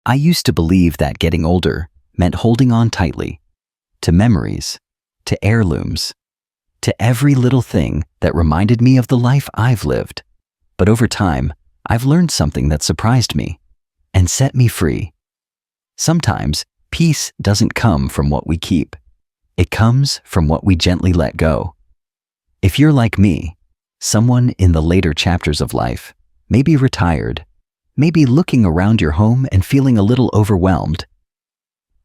I used to believe that getting older meant holding on tightly to memories, to heirlooms, to every little thing that reminded me of the life I've lived. But over time, I've learned something that surprised me and set me free. Sometimes, peace doesn't come from what we keep. It comes from what we gently let go. If you're like me, someone in the later chapters of life, maybe retired, maybe looking around your home and feeling a little overwhelmed,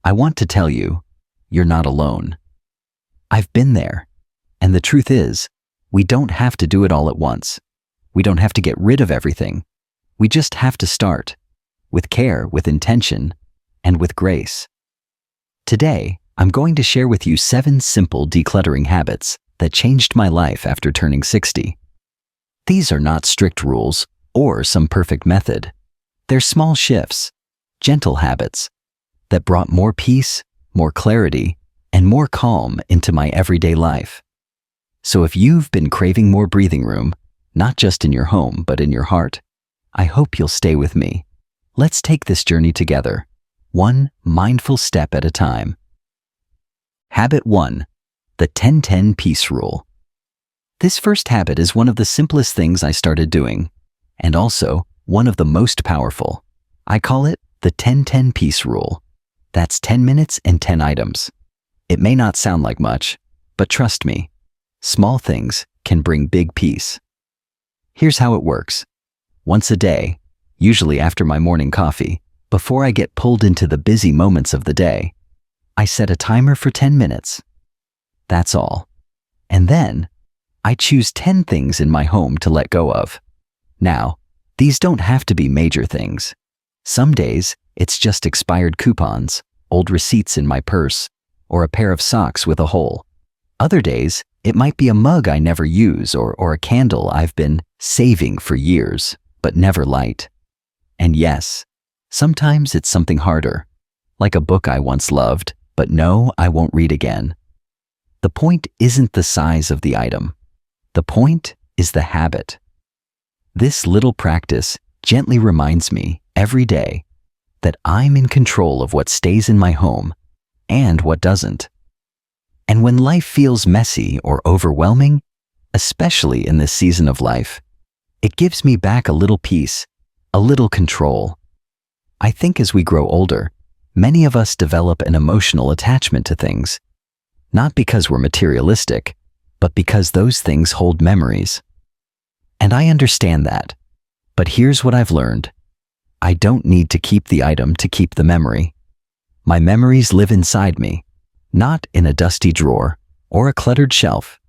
I want to tell you, you're not alone. I've been there, and the truth is, we don't have to do it all at once. We don't have to get rid of everything. We just have to start, with care, with intention, and with grace. Today, I'm going to share with you 7 simple decluttering habits that changed my life after turning 60. These are not strict rules or some perfect method. They're small shifts, gentle habits that brought more peace, more clarity, and more calm into my everyday life. So if you've been craving more breathing room, not just in your home but in your heart, I hope you'll stay with me. Let's take this journey together, one mindful step at a time. Habit 1. The 10-10 Peace Rule. This first habit is one of the simplest things I started doing, and also one of the most powerful. I call it the 10-10 Peace Rule. That's 10 minutes and 10 items. It may not sound like much, but trust me, small things can bring big peace. Here's how it works. Once a day, usually after my morning coffee, before I get pulled into the busy moments of the day, I set a timer for 10 minutes. That's all. And then, I choose 10 things in my home to let go of. Now, these don't have to be major things. Some days, it's just expired coupons, old receipts in my purse, or a pair of socks with a hole. Other days, it might be a mug I never use or a candle I've been saving for years, but never light. And yes, sometimes it's something harder, like a book I once loved, but no, I won't read again. The point isn't the size of the item. The point is the habit. This little practice gently reminds me every day that I'm in control of what stays in my home and what doesn't. And when life feels messy or overwhelming, especially in this season of life, it gives me back a little peace, a little control. I think as we grow older, many of us develop an emotional attachment to things, not because we're materialistic, but because those things hold memories. And I understand that. But here's what I've learned. I don't need to keep the item to keep the memory. My memories live inside me, not in a dusty drawer or a cluttered shelf.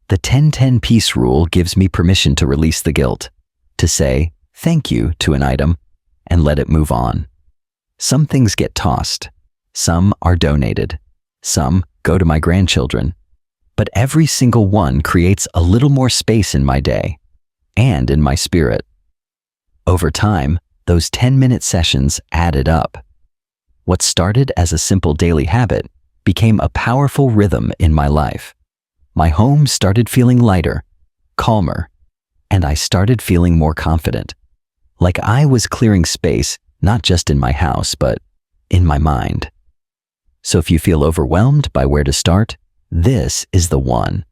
The 10-10 Peace Rule gives me permission to release the guilt, to say thank you to an item and let it move on. Some things get tossed, some are donated, some go to my grandchildren, but every single one creates a little more space in my day and in my spirit. Over time, those 10-minute sessions added up. What started as a simple daily habit became a powerful rhythm in my life. My home started feeling lighter, calmer, and I started feeling more confident, like I was clearing space not just in my house, but in my mind. So if you feel overwhelmed by where to start, this is the one.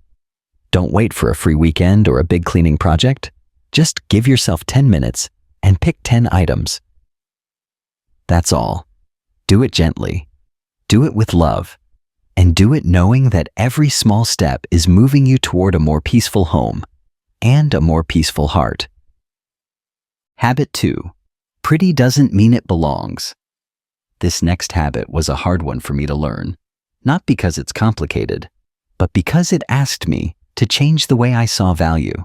Don't wait for a free weekend or a big cleaning project. Just give yourself 10 minutes and pick 10 items. That's all. Do it gently. Do it with love. And do it knowing that every small step is moving you toward a more peaceful home and a more peaceful heart. Habit 2. Pretty doesn't mean it belongs. This next habit was a hard one for me to learn, not because it's complicated, but because it asked me to change the way I saw value.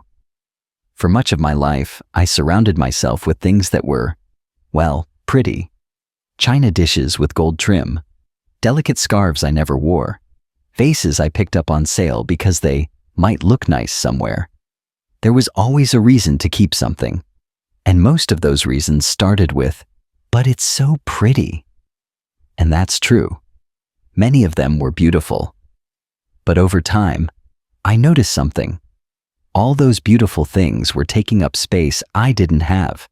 For much of my life, I surrounded myself with things that were, well, pretty. China dishes with gold trim, delicate scarves I never wore, vases I picked up on sale because they might look nice somewhere. There was always a reason to keep something, and most of those reasons started with, "But it's so pretty." And that's true. Many of them were beautiful. But over time, I noticed something. All those beautiful things were taking up space I didn't have.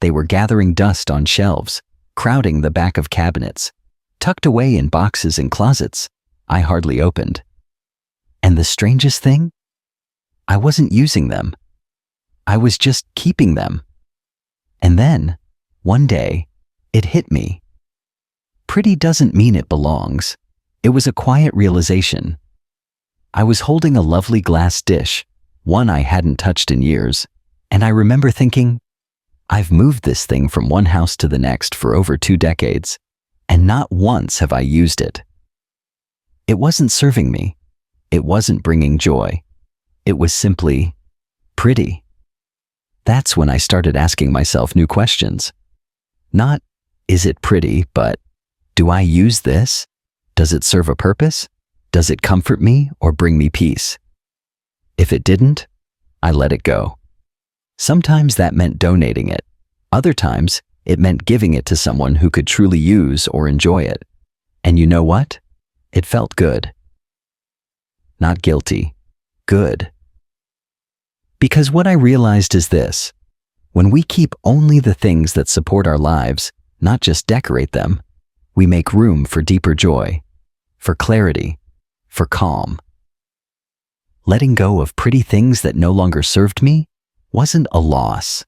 They were gathering dust on shelves, crowding the back of cabinets, tucked away in boxes and closets I hardly opened. And the strangest thing? I wasn't using them. I was just keeping them. And then, one day, it hit me. Pretty doesn't mean it belongs. It was a quiet realization. I was holding a lovely glass dish, one I hadn't touched in years, and I remember thinking, I've moved this thing from one house to the next for over 2 decades, and not once have I used it. It wasn't serving me. It wasn't bringing joy. It was simply pretty. That's when I started asking myself new questions. Not, is it pretty, but do I use this? Does it serve a purpose? Does it comfort me or bring me peace? If it didn't, I let it go. Sometimes that meant donating it. Other times, it meant giving it to someone who could truly use or enjoy it. And you know what? It felt good. Not guilty. Good. Because what I realized is this: when we keep only the things that support our lives, not just decorate them, we make room for deeper joy, for clarity, for calm. Letting go of pretty things that no longer served me wasn't a loss.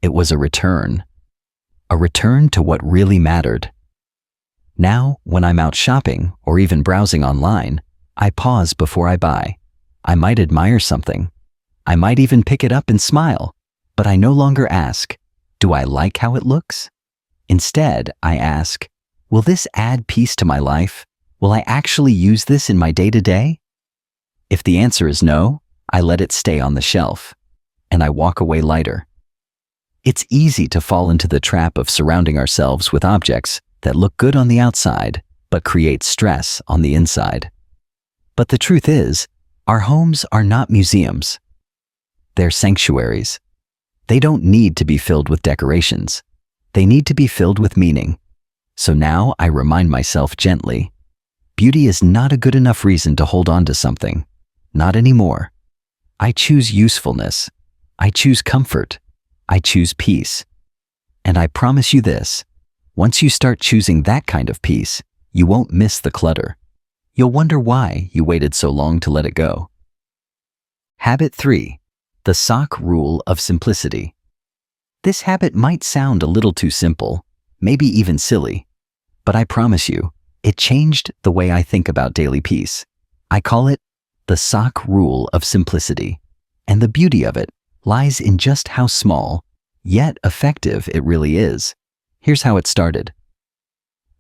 It was a return to what really mattered. Now, when I'm out shopping or even browsing online, I pause before I buy. I might admire something. I might even pick it up and smile, but I no longer ask, do I like how it looks? Instead, I ask, will this add peace to my life? Will I actually use this in my day-to-day? If the answer is no, I let it stay on the shelf, and I walk away lighter. It's easy to fall into the trap of surrounding ourselves with objects that look good on the outside, but create stress on the inside. But the truth is, our homes are not museums. They're sanctuaries. They don't need to be filled with decorations. They need to be filled with meaning. So now I remind myself gently, beauty is not a good enough reason to hold on to something. Not anymore. I choose usefulness. I choose comfort. I choose peace. And I promise you this, once you start choosing that kind of peace, you won't miss the clutter. You'll wonder why you waited so long to let it go. Habit 3. The sock rule of simplicity. This habit might sound a little too simple, maybe even silly, but I promise you, it changed the way I think about daily peace. I call it the sock rule of simplicity, and the beauty of it lies in just how small, yet effective it really is. Here's how it started.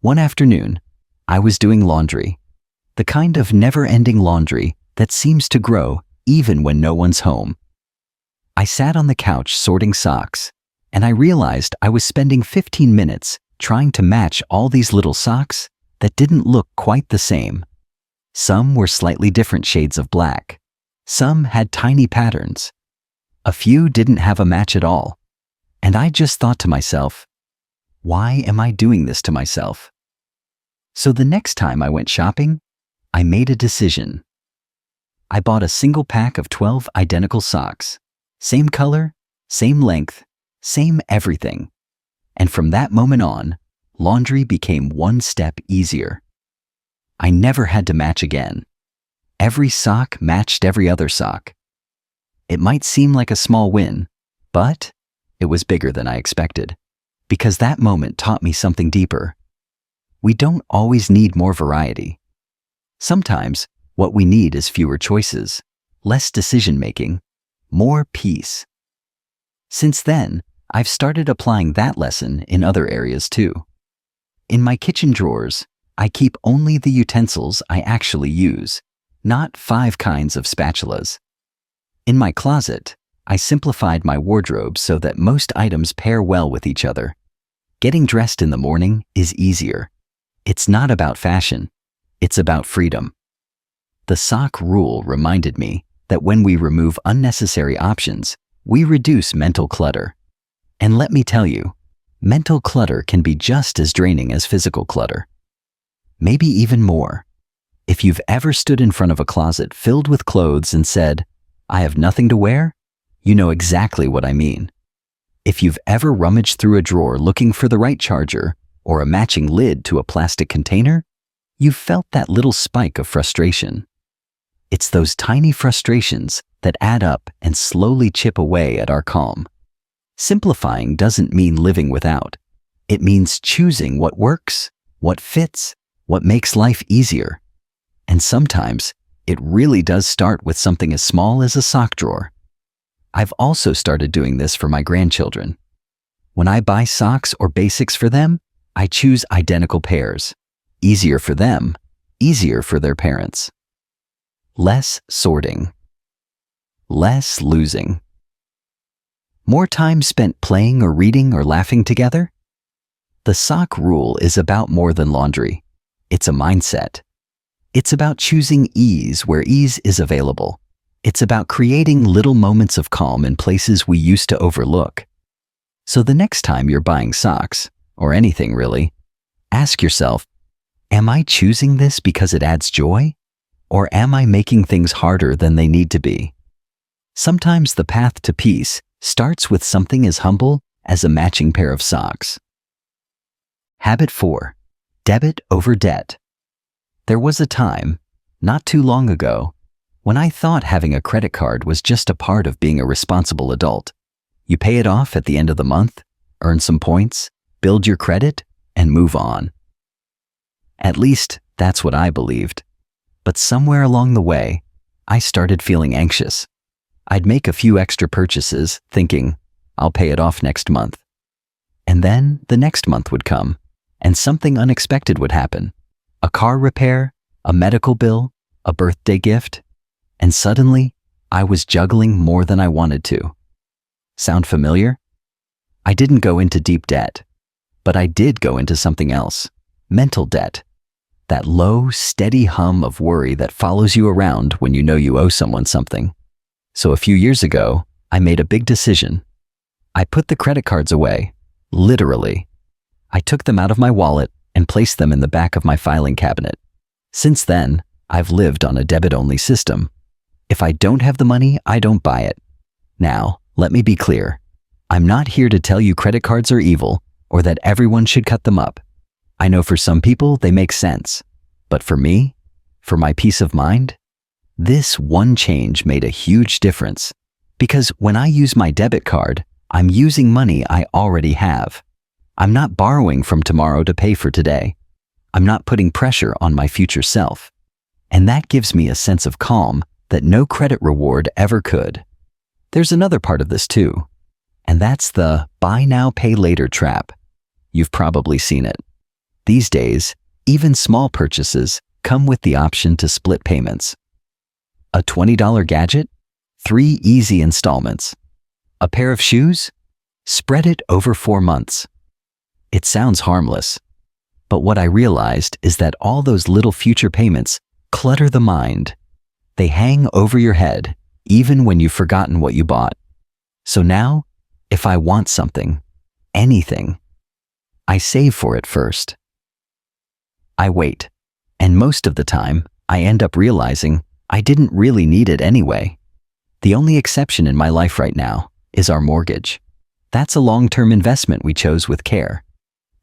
One afternoon, I was doing laundry, the kind of never-ending laundry that seems to grow even when no one's home. I sat on the couch sorting socks, and I realized I was spending 15 minutes trying to match all these little socks that didn't look quite the same. Some were slightly different shades of black. Some had tiny patterns. A few didn't have a match at all. And I just thought to myself, why am I doing this to myself? So the next time I went shopping, I made a decision. I bought a single pack of 12 identical socks. Same color, same length, same everything. And from that moment on, laundry became one step easier. I never had to match again. Every sock matched every other sock. It might seem like a small win, but it was bigger than I expected, because that moment taught me something deeper. We don't always need more variety. Sometimes what we need is fewer choices, less decision-making, more peace. Since then, I've started applying that lesson in other areas too. In my kitchen drawers, I keep only the utensils I actually use, not 5 kinds of spatulas. In my closet, I simplified my wardrobe so that most items pair well with each other. Getting dressed in the morning is easier. It's not about fashion, it's about freedom. The sock rule reminded me that when we remove unnecessary options, we reduce mental clutter. And let me tell you, mental clutter can be just as draining as physical clutter. Maybe even more. If you've ever stood in front of a closet filled with clothes and said, I have nothing to wear, you know exactly what I mean. If you've ever rummaged through a drawer looking for the right charger or a matching lid to a plastic container, you've felt that little spike of frustration. It's those tiny frustrations that add up and slowly chip away at our calm. Simplifying doesn't mean living without. It means choosing what works, what fits, what makes life easier. And sometimes, it really does start with something as small as a sock drawer. I've also started doing this for my grandchildren. When I buy socks or basics for them, I choose identical pairs. Easier for them, easier for their parents. Less sorting. Less losing. More time spent playing or reading or laughing together? The sock rule is about more than laundry. It's a mindset. It's about choosing ease where ease is available. It's about creating little moments of calm in places we used to overlook. So the next time you're buying socks, or anything really, ask yourself, am I choosing this because it adds joy? Or am I making things harder than they need to be? Sometimes the path to peace starts with something as humble as a matching pair of socks. Habit 4. Debit over debt. There was a time, not too long ago, when I thought having a credit card was just a part of being a responsible adult. You pay it off at the end of the month, earn some points, build your credit, and move on. At least, that's what I believed. But somewhere along the way, I started feeling anxious. I'd make a few extra purchases, thinking, I'll pay it off next month. And then the next month would come, and something unexpected would happen. A car repair, a medical bill, a birthday gift, and suddenly, I was juggling more than I wanted to. Sound familiar? I didn't go into deep debt, but I did go into something else, mental debt. That low, steady hum of worry that follows you around when you know you owe someone something. So a few years ago, I made a big decision. I put the credit cards away, literally. I took them out of my wallet and placed them in the back of my filing cabinet. Since then, I've lived on a debit-only system. If I don't have the money, I don't buy it. Now, let me be clear. I'm not here to tell you credit cards are evil or that everyone should cut them up. I know for some people they make sense, but for me, for my peace of mind, this one change made a huge difference. Because when I use my debit card, I'm using money I already have. I'm not borrowing from tomorrow to pay for today. I'm not putting pressure on my future self. And that gives me a sense of calm that no credit reward ever could. There's another part of this too, and that's the buy now, pay later trap. You've probably seen it. These days, even small purchases come with the option to split payments. A $20 gadget? 3 easy installments. A pair of shoes? Spread it over 4 months. It sounds harmless, but what I realized is that all those little future payments clutter the mind. They hang over your head, even when you've forgotten what you bought. So now, if I want something, anything, I save for it first. I wait, and most of the time, I end up realizing I didn't really need it anyway. The only exception in my life right now is our mortgage. That's a long-term investment we chose with care.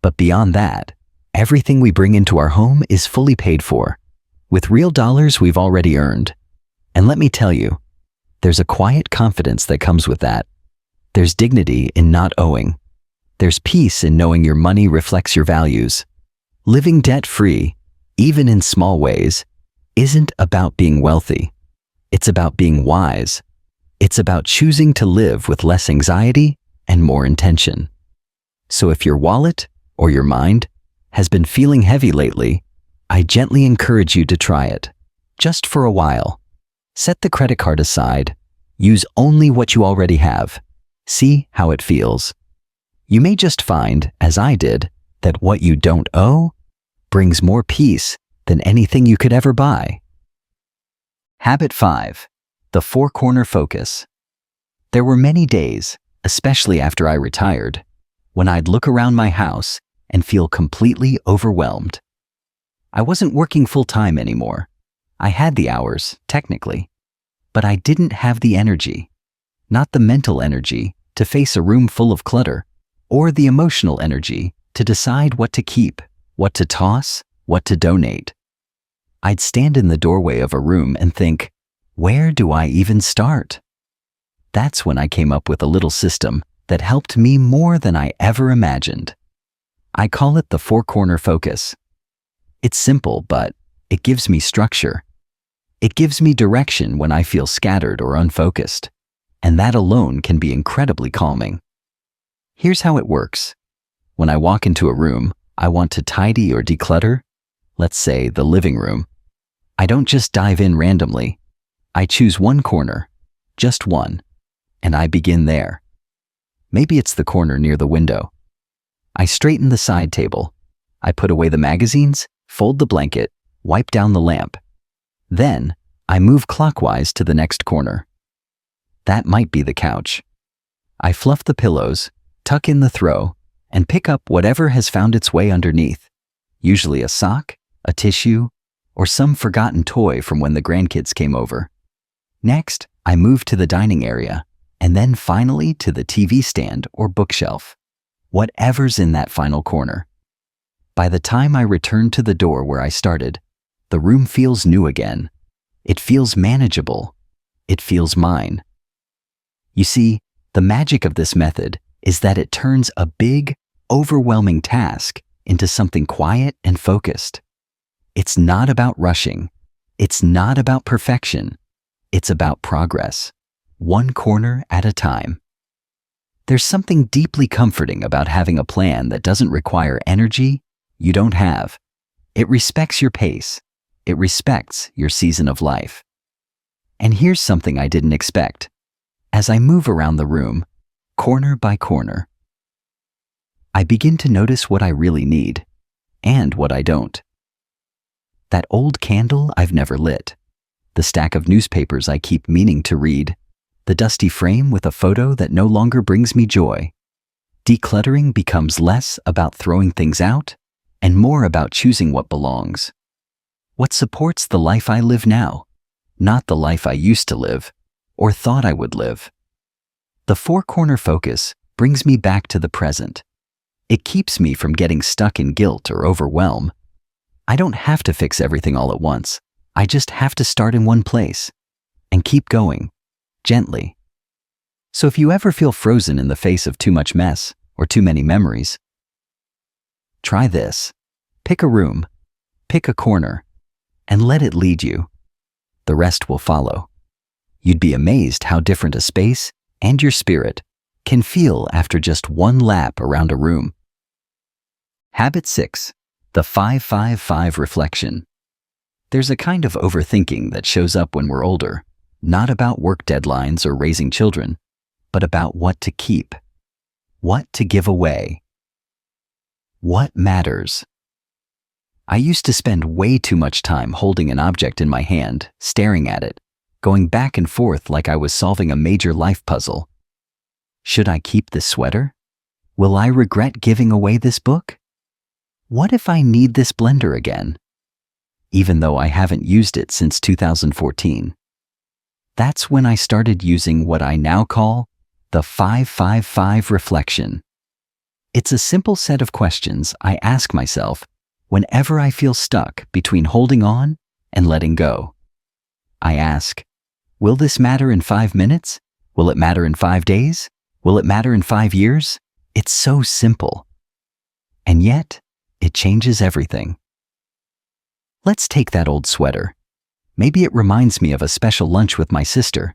But beyond that, everything we bring into our home is fully paid for, with real dollars we've already earned. And let me tell you, there's a quiet confidence that comes with that. There's dignity in not owing. There's peace in knowing your money reflects your values. Living debt-free, even in small ways, isn't about being wealthy. It's about being wise. It's about choosing to live with less anxiety and more intention. So if your wallet or your mind has been feeling heavy lately, I gently encourage you to try it, just for a while. Set the credit card aside. Use only what you already have. See how it feels. You may just find, as I did, that what you don't owe brings more peace than anything you could ever buy. Habit 5. The 4-corner focus. There were many days, especially after I retired, when I'd look around my house and feel completely overwhelmed. I wasn't working full-time anymore. I had the hours, technically, but I didn't have the energy, not the mental energy to face a room full of clutter, or the emotional energy to decide what to keep, what to toss, what to donate. I'd stand in the doorway of a room and think, where do I even start? That's when I came up with a little system that helped me more than I ever imagined. I call it the four-corner focus. It's simple, but it gives me structure. It gives me direction when I feel scattered or unfocused, and that alone can be incredibly calming. Here's how it works. When I walk into a room, I want to tidy or declutter, let's say the living room. I don't just dive in randomly. I choose one corner, just one, and I begin there. Maybe it's the corner near the window. I straighten the side table. I put away the magazines, fold the blanket, wipe down the lamp. Then, I move clockwise to the next corner. That might be the couch. I fluff the pillows, tuck in the throw, and pick up whatever has found its way underneath, usually a sock, a tissue, or some forgotten toy from when the grandkids came over. Next, I move to the dining area, and then finally to the TV stand or bookshelf, whatever's in that final corner. By the time I return to the door where I started, the room feels new again. It feels manageable. It feels mine. You see, the magic of this method is that it turns a big, overwhelming task into something quiet and focused. It's not about rushing. It's not about perfection. It's about progress, one corner at a time. There's something deeply comforting about having a plan that doesn't require energy you don't have. It respects your pace. It respects your season of life. And here's something I didn't expect. As I move around the room, corner by corner, I begin to notice what I really need and what I don't. That old candle I've never lit, the stack of newspapers I keep meaning to read, the dusty frame with a photo that no longer brings me joy. Decluttering becomes less about throwing things out and more about choosing what belongs. What supports the life I live now, not the life I used to live or thought I would live. The four-corner focus brings me back to the present. It keeps me from getting stuck in guilt or overwhelm. I don't have to fix everything all at once. I just have to start in one place and keep going, gently. So if you ever feel frozen in the face of too much mess or too many memories, try this. Pick a room, pick a corner, and let it lead you. The rest will follow. You'd be amazed how different a space and your spirit can feel after just one lap around a room. Habit 6. The 5-5-5 reflection. There's a kind of overthinking that shows up when we're older, not about work deadlines or raising children, but about what to keep, what to give away, what matters. I used to spend way too much time holding an object in my hand, staring at it, going back and forth like I was solving a major life puzzle. Should I keep this sweater? Will I regret giving away this book? What if I need this blender again? Even though I haven't used it since 2014. That's when I started using what I now call the 5-5-5 reflection. It's a simple set of questions I ask myself whenever I feel stuck between holding on and letting go. I ask, will this matter in 5 minutes? Will it matter in 5 days? Will it matter in 5 years? It's so simple. And yet, it changes everything. Let's take that old sweater. Maybe it reminds me of a special lunch with my sister,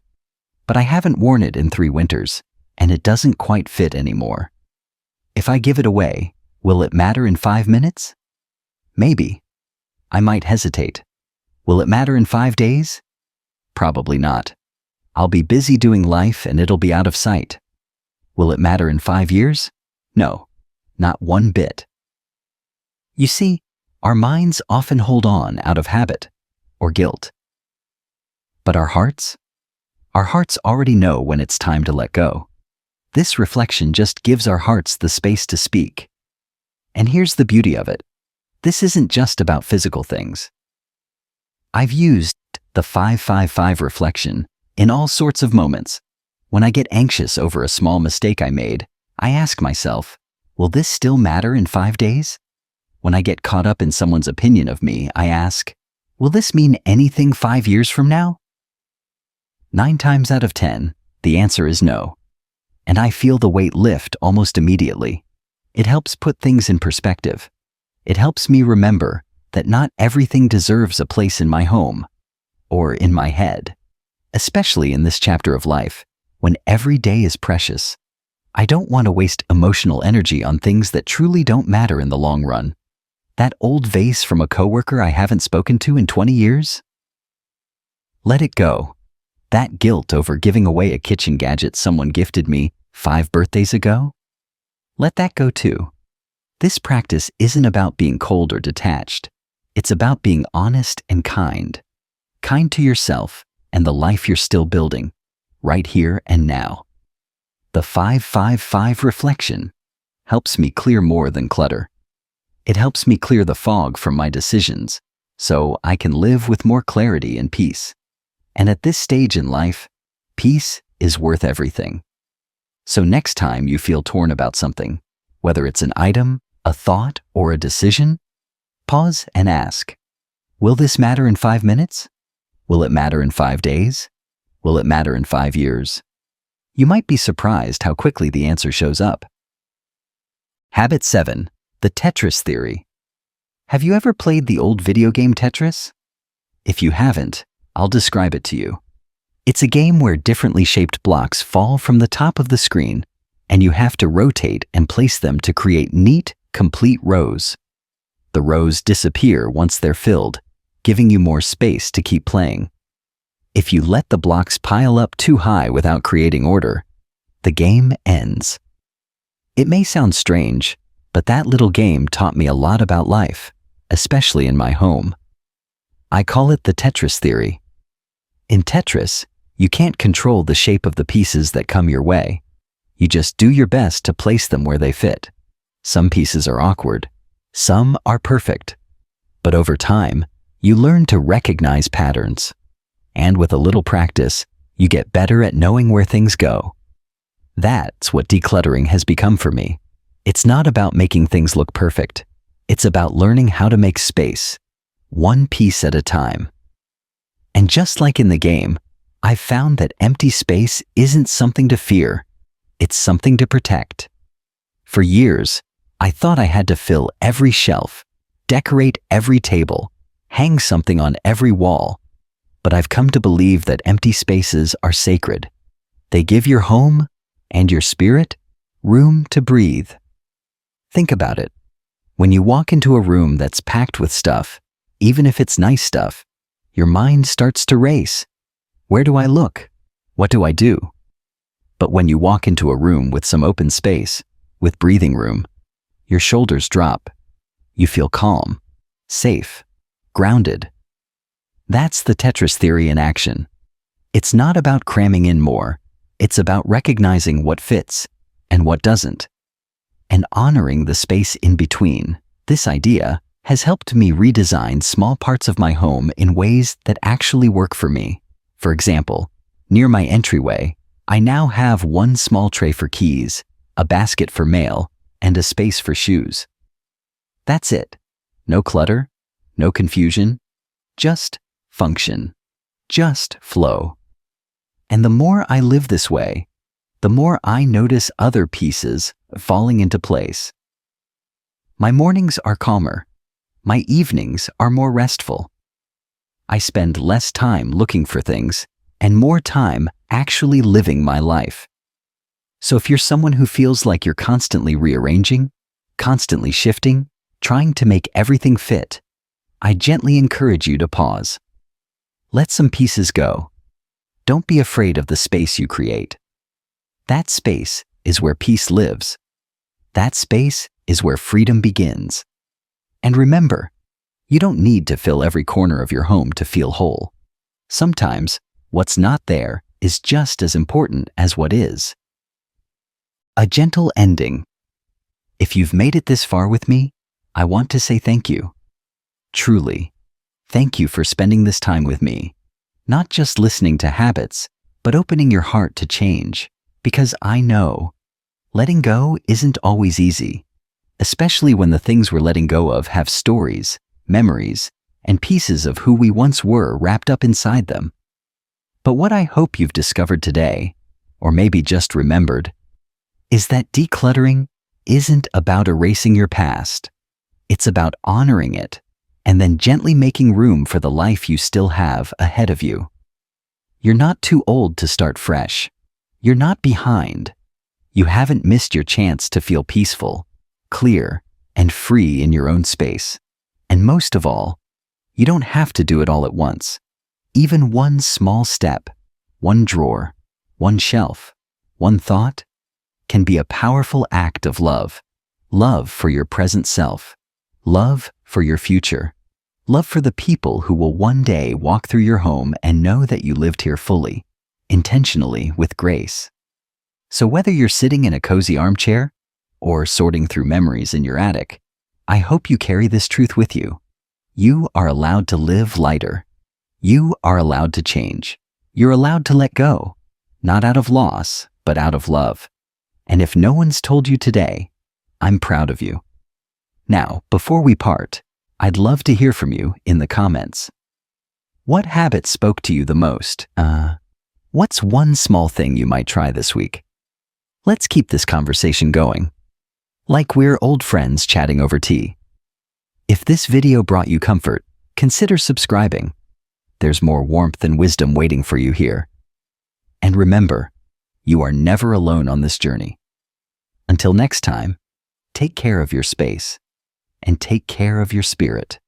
but I haven't worn it in 3 winters, and it doesn't quite fit anymore. If I give it away, will it matter in 5 minutes? Maybe. I might hesitate. Will it matter in 5 days? Probably not. I'll be busy doing life and it'll be out of sight. Will it matter in 5 years? No, not one bit. You see, our minds often hold on out of habit or guilt. But our hearts already know when it's time to let go. This reflection just gives our hearts the space to speak. And here's the beauty of it. This isn't just about physical things. I've used the 5-5-5 reflection in all sorts of moments. When I get anxious over a small mistake I made, I ask myself, will this still matter in 5 days? When I get caught up in someone's opinion of me, I ask, will this mean anything 5 years from now? 9 times out of 10, the answer is no. And I feel the weight lift almost immediately. It helps put things in perspective. It helps me remember that not everything deserves a place in my home or in my head, especially in this chapter of life when every day is precious. I don't want to waste emotional energy on things that truly don't matter in the long run. That old vase from a coworker I haven't spoken to in 20 years? Let it go. That guilt over giving away a kitchen gadget someone gifted me 5 birthdays ago? Let that go too. This practice isn't about being cold or detached. It's about being honest and kind. Kind to yourself and the life you're still building, right here and now. The 5-5-5 reflection helps me clear more than clutter. It helps me clear the fog from my decisions so I can live with more clarity and peace. And at this stage in life, peace is worth everything. So next time you feel torn about something, whether it's an item, a thought, or a decision, pause and ask, will this matter in 5 minutes? Will it matter in 5 days? Will it matter in 5 years? You might be surprised how quickly the answer shows up. Habit 7. The Tetris theory. Have you ever played the old video game Tetris? If you haven't, I'll describe it to you. It's a game where differently shaped blocks fall from the top of the screen, and you have to rotate and place them to create neat, complete rows. The rows disappear once they're filled, giving you more space to keep playing. If you let the blocks pile up too high without creating order, the game ends. It may sound strange, but that little game taught me a lot about life, especially in my home. I call it the Tetris theory. In Tetris, you can't control the shape of the pieces that come your way. You just do your best to place them where they fit. Some pieces are awkward, some are perfect. But over time, you learn to recognize patterns. And with a little practice, you get better at knowing where things go. That's what decluttering has become for me. It's not about making things look perfect. It's about learning how to make space, one piece at a time. And just like in the game, I've found that empty space isn't something to fear. It's something to protect. For years, I thought I had to fill every shelf, decorate every table, hang something on every wall. But I've come to believe that empty spaces are sacred. They give your home and your spirit room to breathe. Think about it. When you walk into a room that's packed with stuff, even if it's nice stuff, your mind starts to race. Where do I look? What do I do? But when you walk into a room with some open space, with breathing room, your shoulders drop. You feel calm, safe, grounded. That's the Tetris theory in action. It's not about cramming in more. It's about recognizing what fits and what doesn't, and honoring the space in between. This idea has helped me redesign small parts of my home in ways that actually work for me. For example, near my entryway, I now have one small tray for keys, a basket for mail, and a space for shoes. That's it. No clutter, no confusion, just function, just flow. And the more I live this way, the more I notice other pieces falling into place. My mornings are calmer. My evenings are more restful. I spend less time looking for things and more time actually living my life. So if you're someone who feels like you're constantly rearranging, constantly shifting, trying to make everything fit, I gently encourage you to pause. Let some pieces go. Don't be afraid of the space you create. That space is where peace lives. That space is where freedom begins. And remember, you don't need to fill every corner of your home to feel whole. Sometimes, what's not there is just as important as what is. A gentle ending. If you've made it this far with me, I want to say thank you. Truly, thank you for spending this time with me, not just listening to habits, but opening your heart to change, because I know letting go isn't always easy. especially when the things we're letting go of have stories, memories, and pieces of who we once were wrapped up inside them. But what I hope you've discovered today, or maybe just remembered, is that decluttering isn't about erasing your past. It's about honoring it and then gently making room for the life you still have ahead of you. You're not too old to start fresh. You're not behind. You haven't missed your chance to feel peaceful, clear, and free in your own space. And most of all, you don't have to do it all at once. Even one small step, one drawer, one shelf, one thought, can be a powerful act of love. Love for your present self. Love for your future. Love for the people who will one day walk through your home and know that you lived here fully, intentionally, with grace. So whether you're sitting in a cozy armchair or sorting through memories in your attic, I hope you carry this truth with you. You are allowed to live lighter. You are allowed to change. You're allowed to let go, not out of loss, but out of love. And if no one's told you today, I'm proud of you. Now, before we part, I'd love to hear from you in the comments. What habit spoke to you the most? What's one small thing you might try this week? Let's keep this conversation going, like we're old friends chatting over tea. If this video brought you comfort, consider subscribing. There's more warmth and wisdom waiting for you here. And remember, you are never alone on this journey. Until next time, take care of your space and take care of your spirit.